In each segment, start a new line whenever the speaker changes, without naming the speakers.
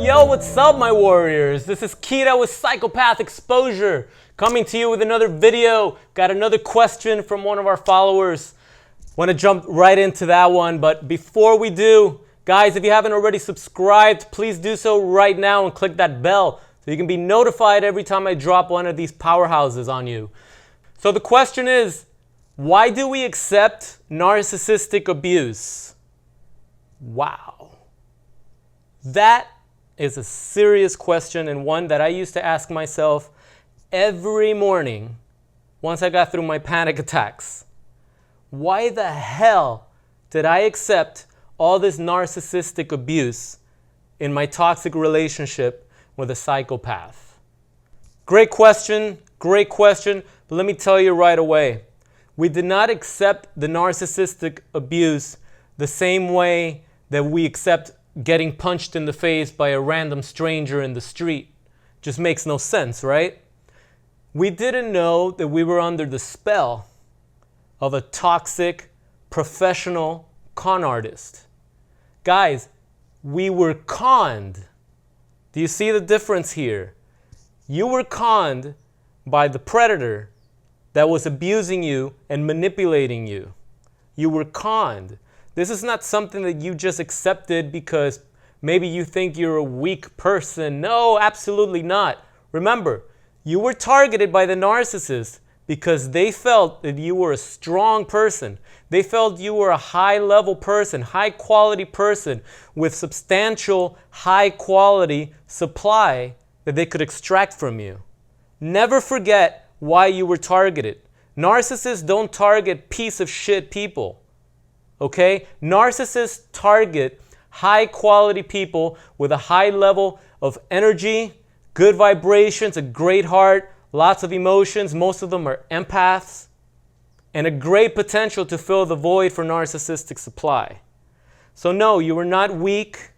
Yo, what's up, my warriors? This is Kira with Psychopath Exposure, coming to you with another video. Got another question from one of our followers. Want to jump right into that one, but before we do, guys, if you haven't already subscribed, please do so right now and click that bell so you can be notified every time I drop one of these powerhouses on you. So the question is, why do we accept narcissistic abuse? Wow. That is a serious question, and one that I used to ask myself every morning once I got through my panic attacks. Why the hell did I accept all this narcissistic abuse in my toxic relationship with a psychopath? Great question, but let me tell you right away. We did not accept the narcissistic abuse the same way that we accept getting punched in the face by a random stranger in the street. Just makes no sense, right? We didn't know that we were under the spell of a toxic, professional con artist. Guys, we were conned. Do you see the difference here? You were conned by the predator that was abusing you and manipulating you. You were conned. This is not something that you just accepted because maybe you think you're a weak person. No, absolutely not. Remember, you were targeted by the narcissist because they felt that you were a strong person. They felt you were a high-level person, high-quality person with substantial, high-quality supply that they could extract from you. Never forget why you were targeted. Narcissists don't target piece of shit people. Okay? Narcissists target high-quality people with a high level of energy, good vibrations, a great heart, lots of emotions. Most of them are empaths, and a great potential to fill the void for narcissistic supply. So no, you were not weak,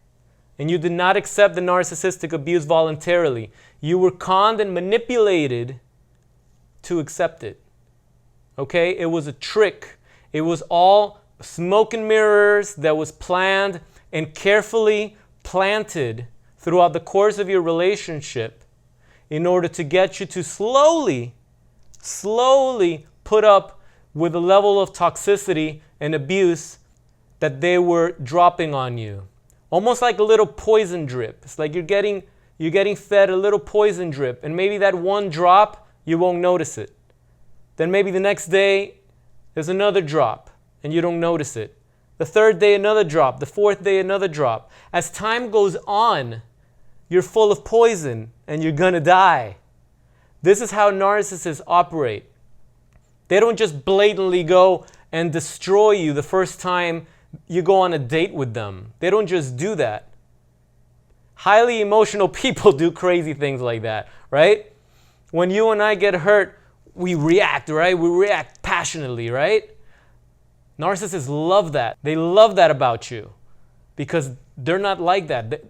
and you did not accept the narcissistic abuse voluntarily. You were conned and manipulated to accept it. Okay? It was a trick. It was all smoke and mirrors that was planned and carefully planted throughout the course of your relationship in order to get you to slowly put up with the level of toxicity and abuse that they were dropping on you. Almost like a little poison drip. It's like you're getting fed a little poison drip, and maybe that one drop, you won't notice it. Then maybe the next day, there's another drop, and you don't notice it. The third day, another drop. The fourth day, another drop. As time goes on, you're full of poison, and you're gonna die. This is how narcissists operate. They don't just blatantly go and destroy you the first time you go on a date with them. They don't just do that. Highly emotional people do crazy things like that, right? When you and I get hurt, we react, right? We react passionately, right? Narcissists love that. They love that about you because they're not like that.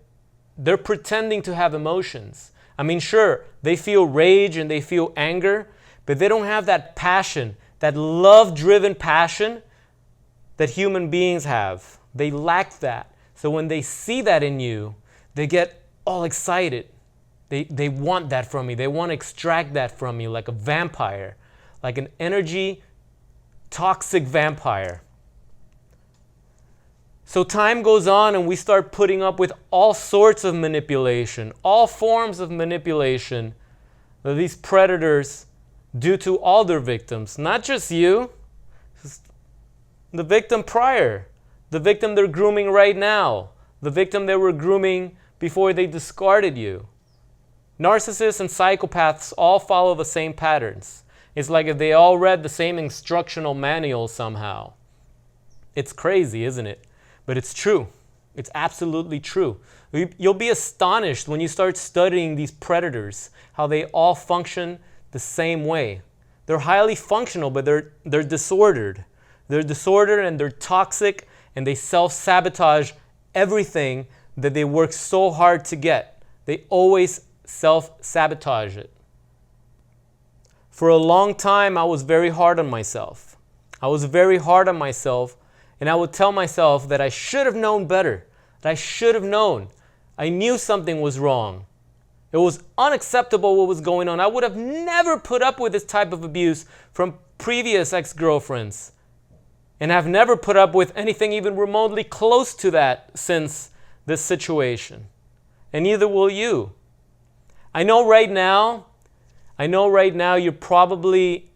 They're pretending to have emotions. I mean, sure, they feel rage and they feel anger, but they don't have that passion, that love-driven passion that human beings have. They lack that. So when they see that in you, they get all excited. They want that from you. They want to extract that from you like a vampire, like an energy toxic vampire. So time goes on and we start putting up with all sorts of manipulation, all forms of manipulation that these predators do to all their victims. Not just you, the victim prior, the victim they're grooming right now, the victim they were grooming before they discarded you. Narcissists and psychopaths all follow the same patterns. It's like if they all read the same instructional manual somehow. It's crazy, isn't it? But it's true. It's absolutely true. You'll be astonished when you start studying these predators, how they all function the same way. They're highly functional, but they're disordered. They're disordered and they're toxic, and they self-sabotage everything that they work so hard to get. They always self-sabotage it. For a long time, I was very hard on myself. I was very hard on myself And I would tell myself that I should have known better, that I should have known. I knew something was wrong. It was unacceptable what was going on. I would have never put up with this type of abuse from previous ex-girlfriends. And I've never put up with anything even remotely close to that since this situation. And neither will you. I know right now you probably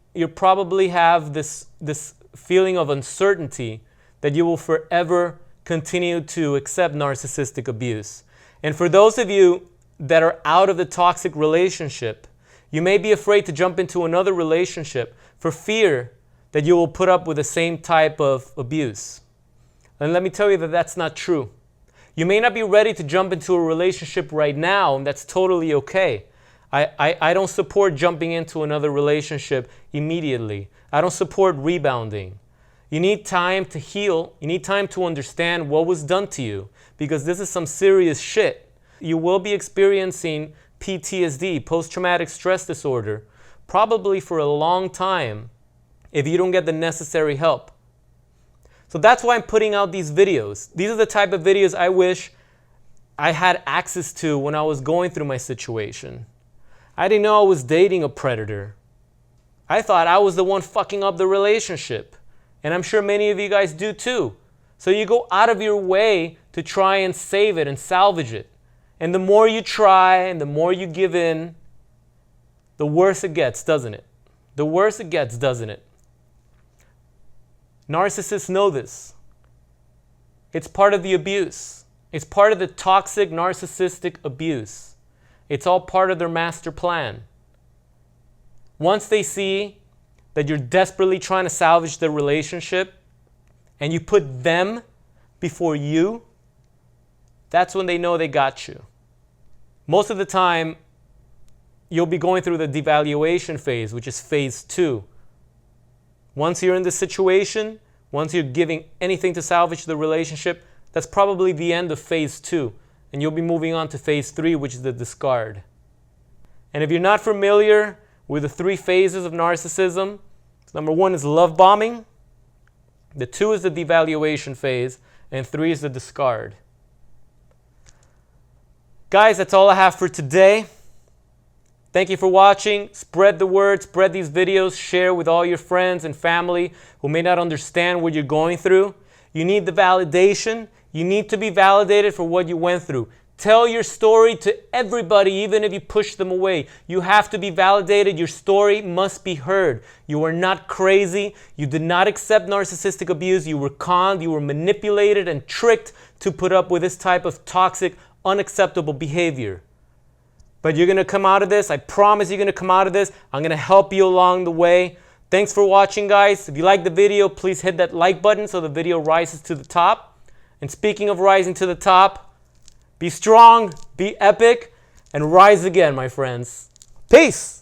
have this feeling of uncertainty that you will forever continue to accept narcissistic abuse. And for those of you that are out of the toxic relationship, you may be afraid to jump into another relationship for fear that you will put up with the same type of abuse. And let me tell you that that's not true. You may not be ready to jump into a relationship right now, and that's totally okay. I don't support jumping into another relationship immediately. I don't support rebounding. You need time to heal. You need time to understand what was done to you, because this is some serious shit. You will be experiencing PTSD, post-traumatic stress disorder, probably for a long time if you don't get the necessary help. So that's why I'm putting out these videos. These are the type of videos I wish I had access to when I was going through my situation. I didn't know I was dating a predator. I thought I was the one fucking up the relationship. And I'm sure many of you guys do too. So you go out of your way to try and save it and salvage it. And the more you try and the more you give in, the worse it gets, doesn't it? The worse it gets, doesn't it? Narcissists know this. It's part of the abuse. It's part of the toxic narcissistic abuse. It's all part of their master plan. Once they see that you're desperately trying to salvage the relationship and you put them before you, that's when they know they got you. Most of the time, you'll be going through the devaluation phase, which is phase 2. Once you're in this situation, once you're giving anything to salvage the relationship, that's probably the end of phase 2. And you'll be moving on to phase 3, which is the discard. And if you're not familiar with the 3 phases of narcissism, number 1 is love bombing, the 2 is the devaluation phase, and 3 is the discard. Guys, that's all I have for today. Thank you for watching. Spread the word, spread these videos, share with all your friends and family who may not understand what you're going through. You need the validation. You need to be validated for what you went through. Tell your story to everybody, even if you push them away. You have to be validated. Your story must be heard. You are not crazy. You did not accept narcissistic abuse. You were conned, you were manipulated and tricked to put up with this type of toxic, unacceptable behavior. But you're going to come out of this. I promise you're going to come out of this. I'm going to help you along the way. Thanks for watching, guys. If you like the video, please hit that like button so the video rises to the top. And speaking of rising to the top, be strong, be epic, and rise again, my friends. Peace!